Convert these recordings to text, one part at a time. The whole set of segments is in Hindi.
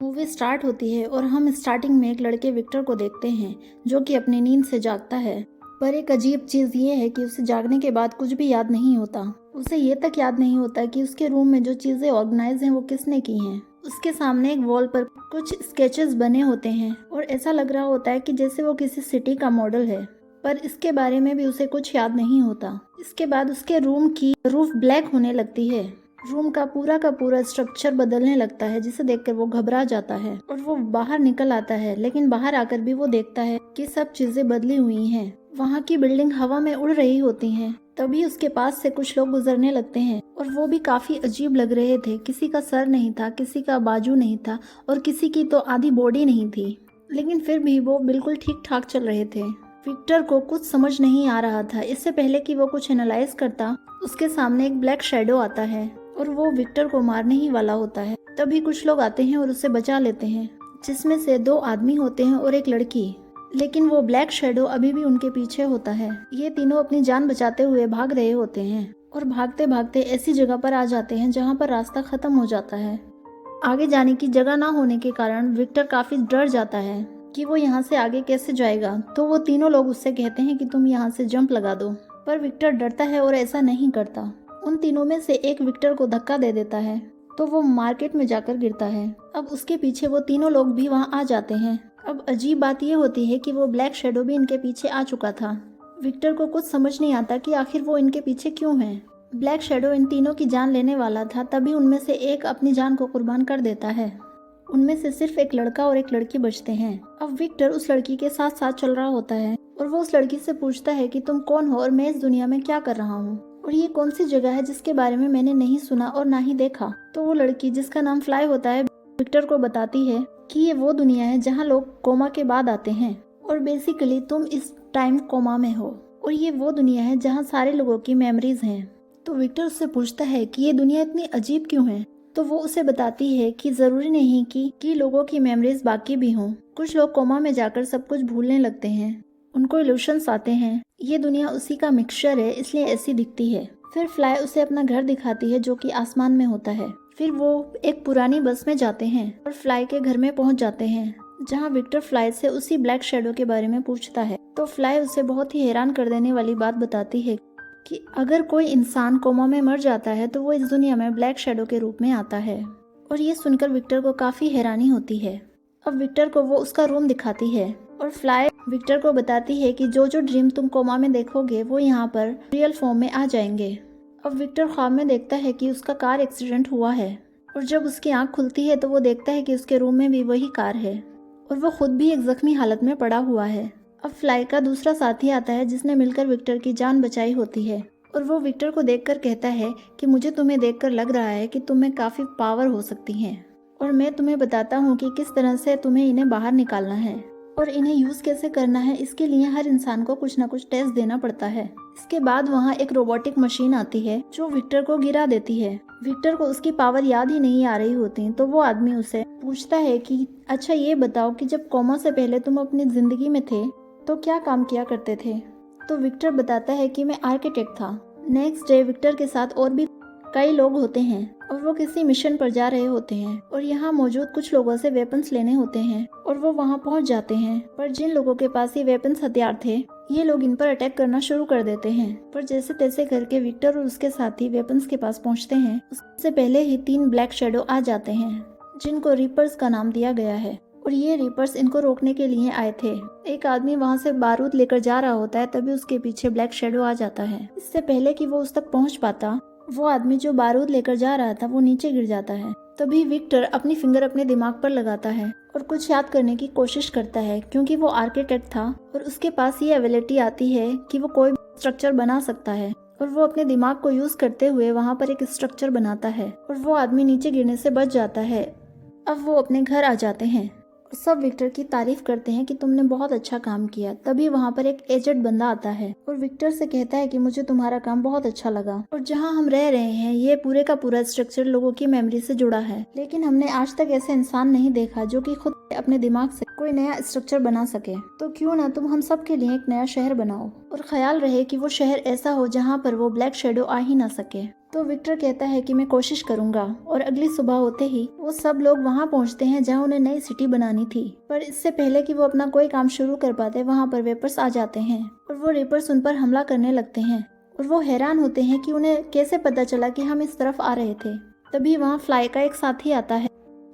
मूवी स्टार्ट होती है और हम स्टार्टिंग में एक लड़के विक्टर को देखते हैं जो कि अपनी नींद से जागता है। पर एक अजीब चीज़ ये है कि उसे जागने के बाद कुछ भी याद नहीं होता। उसे ये तक याद नहीं होता कि उसके रूम में जो चीज़ें ऑर्गेनाइज हैं वो किसने की हैं। उसके सामने एक वॉल पर कुछ स्केचेस बने होते हैं और ऐसा लग रहा होता है कि जैसे वो किसी सिटी का मॉडल है, पर इसके बारे में भी उसे कुछ याद नहीं होता। इसके बाद उसके रूम की रूफ ब्लैक होने लगती है। रूम का पूरा स्ट्रक्चर बदलने लगता है, जिसे देखकर वो घबरा जाता है और वो बाहर निकल आता है। लेकिन बाहर आकर भी वो देखता है कि सब चीजें बदली हुई हैं। वहाँ की बिल्डिंग हवा में उड़ रही होती हैं। तभी उसके पास से कुछ लोग गुजरने लगते हैं और वो भी काफी अजीब लग रहे थे। किसी का सर नहीं था, किसी का बाजू नहीं था और किसी की तो आधी बॉडी नहीं थी, लेकिन फिर भी वो बिल्कुल ठीक ठाक चल रहे थे। विक्टर को कुछ समझ नहीं आ रहा था। इससे पहले कि वो कुछ एनालाइज करता, उसके सामने एक ब्लैक शैडो आता है और वो विक्टर को मारने ही वाला होता है। तभी कुछ लोग आते हैं और उसे बचा लेते हैं, जिसमें से 2 आदमी होते हैं और एक लड़की। लेकिन वो ब्लैक शैडो अभी भी उनके पीछे होता है। ये तीनों अपनी जान बचाते हुए भाग रहे होते हैं और भागते भागते ऐसी जगह पर आ जाते हैं जहाँ पर रास्ता खत्म हो जाता है। आगे जाने की जगह ना होने के कारण विक्टर काफी डर जाता है कि वो यहाँ से आगे कैसे जाएगा। तो वो तीनों लोग उससे कहते हैं कि तुम यहाँ से जंप लगा दो, पर विक्टर डरता है और ऐसा नहीं करता। उन तीनों में से एक विक्टर को धक्का दे देता है तो वो मार्केट में जाकर गिरता है। अब उसके पीछे वो तीनों लोग भी वहाँ आ जाते हैं। अब अजीब बात ये होती है कि वो ब्लैक शैडो भी इनके पीछे आ चुका था। विक्टर को कुछ समझ नहीं आता कि आखिर वो इनके पीछे क्यों है। ब्लैक शैडो इन तीनों की जान लेने वाला था, तभी उनमें से एक अपनी जान को कुर्बान कर देता है। उनमें से सिर्फ एक लड़का और एक लड़की बचते हैं। अब विक्टर उस लड़की के साथ साथ चल रहा होता है और वो उस लड़की से पूछता है कि तुम कौन हो और मैं इस दुनिया में क्या कर रहा हूँ और ये कौन सी जगह है जिसके बारे में मैंने नहीं सुना और ना ही देखा। तो वो लड़की, जिसका नाम फ्लाई होता है, विक्टर को बताती है कि ये वो दुनिया है जहाँ लोग कोमा के बाद आते हैं और बेसिकली तुम इस टाइम कोमा में हो और ये वो दुनिया है जहाँ सारे लोगों की मेमोरीज हैं। तो विक्टर उससे पूछता है कि ये दुनिया इतनी अजीब क्यों है। तो वो उसे बताती है कि जरूरी नहीं कि लोगों की मेमोरीज बाकी भी हों। कुछ लोग कोमा में जाकर सब कुछ भूलने लगते हैं, उनको इल्यूशंस आते हैं। ये दुनिया उसी का मिक्सचर है, इसलिए ऐसी दिखती है। फिर फ्लाई उसे अपना घर दिखाती है जो कि आसमान में होता है। फिर वो एक पुरानी बस में जाते हैं और फ्लाई के घर में पहुंच जाते हैं, जहां विक्टर फ्लाई से उसी ब्लैक शैडो के बारे में पूछता है। तो फ्लाई उसे बहुत ही हैरान कर देने वाली बात बताती है कि अगर कोई इंसान कोमा में मर जाता है तो वो इस दुनिया में ब्लैक शैडो के रूप में आता है। और ये सुनकर विक्टर को काफी हैरानी होती है। अब विक्टर को वो उसका रूम दिखाती है और फ्लाई विक्टर को बताती है कि जो जो ड्रीम तुम कोमा में देखोगे वो यहाँ पर रियल फॉर्म में आ जाएंगे। अब विक्टर ख्वाब में देखता है कि उसका कार एक्सीडेंट हुआ है और जब उसकी आंख खुलती है तो वो देखता है कि उसके रूम में भी वही कार है और वो खुद भी एक जख्मी हालत में पड़ा हुआ है। अब फ्लाई का दूसरा साथी आता है जिसने मिलकर विक्टर की जान बचाई होती है और वो विक्टर को देखकर कहता है कि मुझे तुम्हें देखकर लग रहा है कि तुम्हें काफी पावर हो सकती है और मैं तुम्हें बताता हूँ कि किस तरह से तुम्हें इन्हें बाहर निकालना है और इन्हें यूज कैसे करना है। इसके लिए हर इंसान को कुछ ना कुछ टेस्ट देना पड़ता है। इसके बाद वहाँ एक रोबोटिक मशीन आती है जो विक्टर को गिरा देती है। विक्टर को उसकी पावर याद ही नहीं आ रही होती, तो वो आदमी उसे पूछता है कि अच्छा ये बताओ कि जब कोमा से पहले तुम अपनी जिंदगी में थे तो क्या काम किया करते थे। तो विक्टर बताता है कि मैं आर्किटेक्ट था। नेक्स्ट डे विक्टर के साथ और भी कई लोग होते हैं और वो किसी मिशन पर जा रहे होते हैं और यहाँ मौजूद कुछ लोगों से वेपन्स लेने होते हैं और वो वहाँ पहुँच जाते हैं। पर जिन लोगों के पास ये वेपन्स हथियार थे, ये लोग इन पर अटैक करना शुरू कर देते हैं। पर जैसे तैसे करके विक्टर और उसके साथी वेपन्स के पास पहुँचते हैं, उससे पहले ही 3 ब्लैक शैडो आ जाते हैं जिनको रीपर्स का नाम दिया गया है और ये रीपर्स इनको रोकने के लिए आए थे। एक आदमी वहाँ से बारूद लेकर जा रहा होता है, तभी उसके पीछे ब्लैक शैडो आ जाता है। इससे पहले कि वो उस तक पहुँच पाता, वो आदमी जो बारूद लेकर जा रहा था वो नीचे गिर जाता है। तभी विक्टर अपनी फिंगर अपने दिमाग पर लगाता है और कुछ याद करने की कोशिश करता है, क्योंकि वो आर्किटेक्ट था और उसके पास ये एबिलिटी आती है कि वो कोई स्ट्रक्चर बना सकता है और वो अपने दिमाग को यूज करते हुए वहाँ पर एक स्ट्रक्चर बनाता है और वो आदमी नीचे गिरने से बच जाता है। अब वो अपने घर आ जाते हैं। सब विक्टर की तारीफ करते हैं कि तुमने बहुत अच्छा काम किया। तभी वहाँ पर एक एजेड बंदा आता है और विक्टर से कहता है कि मुझे तुम्हारा काम बहुत अच्छा लगा और जहाँ हम रह रहे हैं ये पूरे का पूरा स्ट्रक्चर लोगों की मेमोरी से जुड़ा है, लेकिन हमने आज तक ऐसे इंसान नहीं देखा जो कि खुद अपने दिमाग से कोई नया स्ट्रक्चर बना सके। तो क्यों ना तुम हम सब के लिए एक नया शहर बनाओ और ख्याल रहे कि वो शहर ऐसा हो जहाँ पर वो ब्लैक शैडो आ ही ना सके। तो विक्टर कहता है कि मैं कोशिश करूंगा, और अगली सुबह होते ही वो सब लोग वहाँ पहुँचते हैं जहाँ उन्हें नई सिटी बनानी थी। पर इससे पहले कि वो अपना कोई काम शुरू कर पाते वहाँ पर वेपर्स आ जाते हैं और वो रेपर्स उन पर हमला करने लगते हैं और वो हैरान होते हैं कि उन्हें कैसे पता चला कि हम इस तरफ आ रहे थे। तभी वहाँ फ्लाई का एक साथी आता है।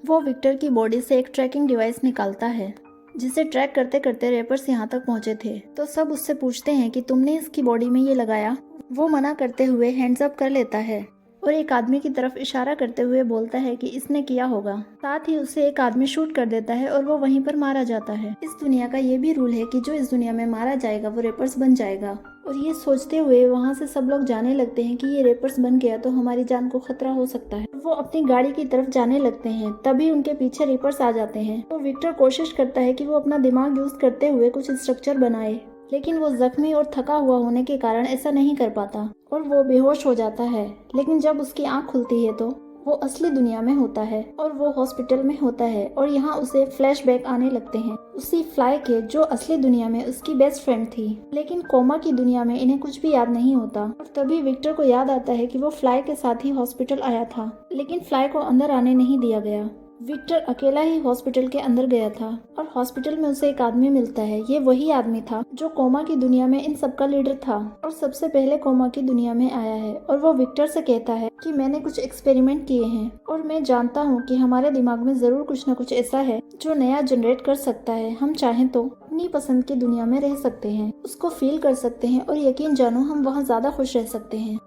वो विक्टर की बॉडी से एक ट्रैकिंग डिवाइस निकालता है जिसे ट्रैक करते करते रेपर्स यहाँ तक पहुँचे थे। तो सब उससे पूछते हैं कि तुमने इसकी बॉडी में ये लगाया। वो मना करते हुए हैंड्स अप कर लेता है और एक आदमी की तरफ इशारा करते हुए बोलता है कि इसने किया होगा। साथ ही उसे एक आदमी शूट कर देता है और वो वहीं पर मारा जाता है। इस दुनिया का ये भी रूल है कि जो इस दुनिया में मारा जाएगा वो रेपर्स बन जाएगा। और ये सोचते हुए वहाँ से सब लोग जाने लगते हैं कि ये रेपर्स बन गया तो हमारी जान को खतरा हो सकता है। वो अपनी गाड़ी की तरफ जाने लगते हैं, तभी उनके पीछे रेपर्स आ जाते हैं। तो विक्टर कोशिश करता है कि वो अपना दिमाग यूज करते हुए कुछ स्ट्रक्चर बनाए, लेकिन वो जख्मी और थका हुआ होने के कारण ऐसा नहीं कर पाता और वो बेहोश हो जाता है। लेकिन जब उसकी आंख खुलती है तो वो असली दुनिया में होता है और वो हॉस्पिटल में होता है और यहाँ उसे फ्लैशबैक आने लगते हैं उसी फ्लाई के जो असली दुनिया में उसकी बेस्ट फ्रेंड थी। लेकिन कोमा की दुनिया में इन्हें कुछ भी याद नहीं होता और तभी विक्टर को याद आता है कि वो फ्लाई के साथ ही हॉस्पिटल आया था, लेकिन फ्लाई को अंदर आने नहीं दिया गया। विक्टर अकेला ही हॉस्पिटल के अंदर गया था और हॉस्पिटल में उसे एक आदमी मिलता है। ये वही आदमी था जो कोमा की दुनिया में इन सबका लीडर था और सबसे पहले कोमा की दुनिया में आया है। और वो विक्टर से कहता है कि मैंने कुछ एक्सपेरिमेंट किए हैं और मैं जानता हूँ कि हमारे दिमाग में जरूर कुछ न कुछ ऐसा है जो नया जनरेट कर सकता है। हम चाहें तो अपनी पसंद की दुनिया में रह सकते हैं, उसको फील कर सकते हैं और यकीन जानो हम वहाँ ज्यादा खुश रह सकते हैं।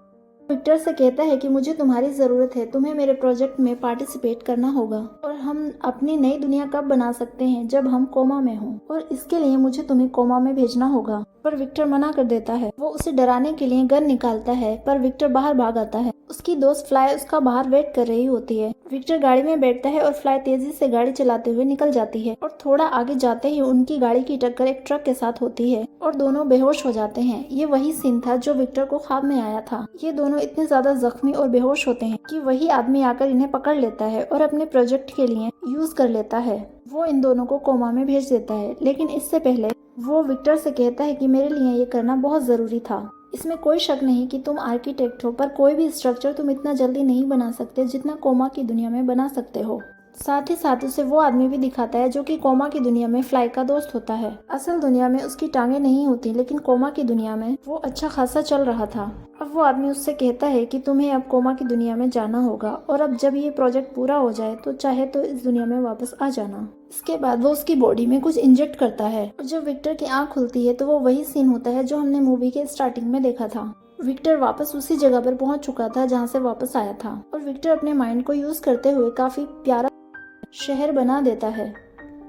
विक्टर से कहता है कि मुझे तुम्हारी ज़रूरत है, तुम्हें मेरे प्रोजेक्ट में पार्टिसिपेट करना होगा और हम अपनी नई दुनिया कब बना सकते हैं जब हम कोमा में हों, और इसके लिए मुझे तुम्हें कोमा में भेजना होगा। पर विक्टर मना कर देता है। वो उसे डराने के लिए गन निकालता है पर विक्टर बाहर भाग आता है। उसकी दोस्त फ्लाई उसका बाहर वेट कर रही होती है। विक्टर गाड़ी में बैठता है और फ्लाई तेजी से गाड़ी चलाते हुए निकल जाती है और थोड़ा आगे जाते ही उनकी गाड़ी की टक्कर एक ट्रक के साथ होती है और दोनों बेहोश हो जाते हैं। ये वही सीन था जो विक्टर को ख्वाब में आया था। ये दोनों इतने ज्यादा जख्मी और बेहोश होते हैं कि वही आदमी आकर इन्हें पकड़ लेता है और अपने प्रोजेक्ट के लिए यूज कर लेता है। वो इन दोनों को कोमा में भेज देता है, लेकिन इससे पहले वो विक्टर से कहता है कि मेरे लिए ये करना बहुत जरूरी था। इसमें कोई शक नहीं कि तुम आर्किटेक्ट हो, पर कोई भी स्ट्रक्चर तुम इतना जल्दी नहीं बना सकते जितना कोमा की दुनिया में बना सकते हो। साथ ही साथ उसे वो आदमी भी दिखाता है जो कि कोमा की दुनिया में फ्लाई का दोस्त होता है। असल दुनिया में उसकी टांगे नहीं होती, लेकिन कोमा की दुनिया में वो अच्छा खासा चल रहा था। अब वो आदमी उससे कहता है कि तुम्हें अब कोमा की दुनिया में जाना होगा और अब जब ये प्रोजेक्ट पूरा हो जाए तो चाहे तो इस दुनिया में वापस आ जाना। इसके बाद वो उसकी बॉडी में कुछ इंजेक्ट करता है और जब विक्टर की आंख खुलती है तो वो वही सीन होता है जो हमने मूवी के स्टार्टिंग में देखा था। विक्टर वापस उसी जगह पर पहुंच चुका था जहां से वापस आया था और विक्टर अपने माइंड को यूज करते हुए काफी प्यारा शहर बना देता है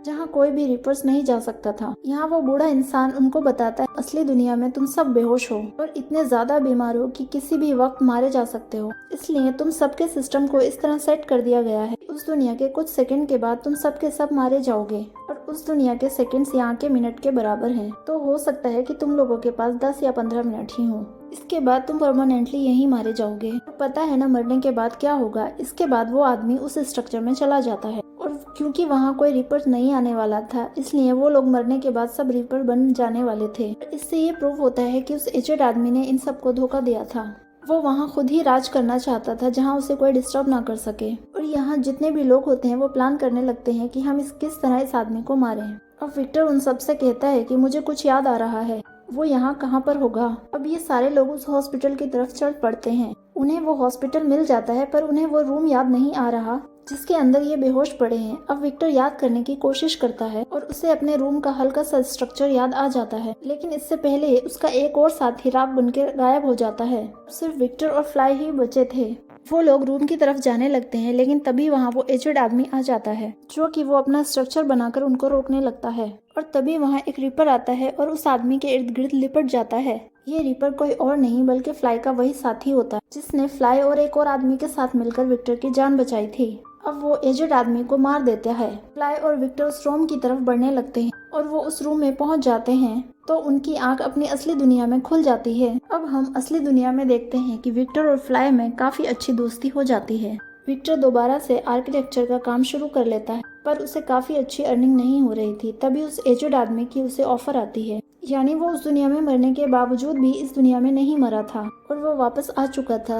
जहाँ कोई भी रिपर्स नहीं जा सकता था। यहाँ वो बूढ़ा इंसान उनको बताता है असली दुनिया में तुम सब बेहोश हो और इतने ज्यादा बीमार हो कि किसी भी वक्त मारे जा सकते हो, इसलिए तुम सबके सिस्टम को इस तरह सेट कर दिया गया है उस दुनिया के कुछ सेकंड के बाद तुम सबके सब मारे जाओगे और उस दुनिया के सेकंड्स यहाँ के मिनट के बराबर हैं। तो हो सकता है कि तुम लोगों के पास 10 या 15 मिनट ही हो, इसके बाद तुम परमानेंटली यहीं मारे जाओगे। पता है ना मरने के बाद क्या होगा। इसके बाद वो आदमी उस स्ट्रक्चर में चला जाता है और क्योंकि वहाँ कोई रिपर नहीं आने वाला था इसलिए वो लोग मरने के बाद सब रिपर बन जाने वाले थे। इससे ये प्रूव होता है कि उस एजेड आदमी ने इन सबको धोखा दिया था। वो वहाँ खुद ही राज करना चाहता था जहाँ उसे कोई डिस्टर्ब ना कर सके और यहाँ जितने भी लोग होते हैं वो प्लान करने लगते हैं कि हम किस तरह इस आदमी को मारें। अब विक्टर उन सब से कहता है कि मुझे कुछ याद आ रहा है, वो यहाँ कहाँ पर होगा। अब ये सारे लोग उस हॉस्पिटल की तरफ चढ़ पड़ते हैं। उन्हें वो हॉस्पिटल मिल जाता है पर उन्हें वो रूम याद नहीं आ रहा जिसके अंदर ये बेहोश पड़े हैं। अब विक्टर याद करने की कोशिश करता है और उसे अपने रूम का हल्का सा स्ट्रक्चर याद आ जाता है, लेकिन इससे पहले उसका एक और साथी राख बनकर गायब हो जाता है। सिर्फ विक्टर और फ्लाई ही बचे थे। वो लोग रूम की तरफ जाने लगते हैं, लेकिन तभी वहाँ वो एजेड आदमी आ जाता है जो कि वो अपना स्ट्रक्चर बनाकर उनको रोकने लगता है और तभी वहाँ एक रिपर आता है और उस आदमी के इर्द गिर्द लिपट जाता है। ये रिपर कोई और नहीं बल्कि फ्लाई का वही साथी होता है जिसने फ्लाई और एक और आदमी के साथ मिलकर विक्टर की जान बचाई थी। अब वो एजेड आदमी को मार देता है। फ्लाई और विक्टर उस रूम की तरफ बढ़ने लगते हैं और वो उस रूम में पहुंच जाते हैं तो उनकी आंख अपनी असली दुनिया में खुल जाती है। अब हम असली दुनिया में देखते हैं कि विक्टर और फ्लाई में काफी अच्छी दोस्ती हो जाती है। विक्टर दोबारा से आर्किटेक्चर का काम शुरू कर लेता है पर उसे काफी अच्छी अर्निंग नहीं हो रही थी। तभी उस एजेड आदमी की उसे ऑफर आती है, यानी वो उस दुनिया में मरने के बावजूद भी इस दुनिया में नहीं मरा था और वो वापस आ चुका था।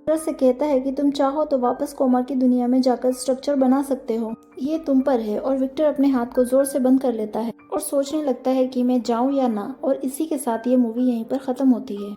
विक्टर से कहता है कि तुम चाहो तो वापस कोमा की दुनिया में जाकर स्ट्रक्चर बना सकते हो, ये तुम पर है। और विक्टर अपने हाथ को जोर से बंद कर लेता है और सोचने लगता है कि मैं जाऊं या ना, और इसी के साथ ये मूवी यहीं पर खत्म होती है।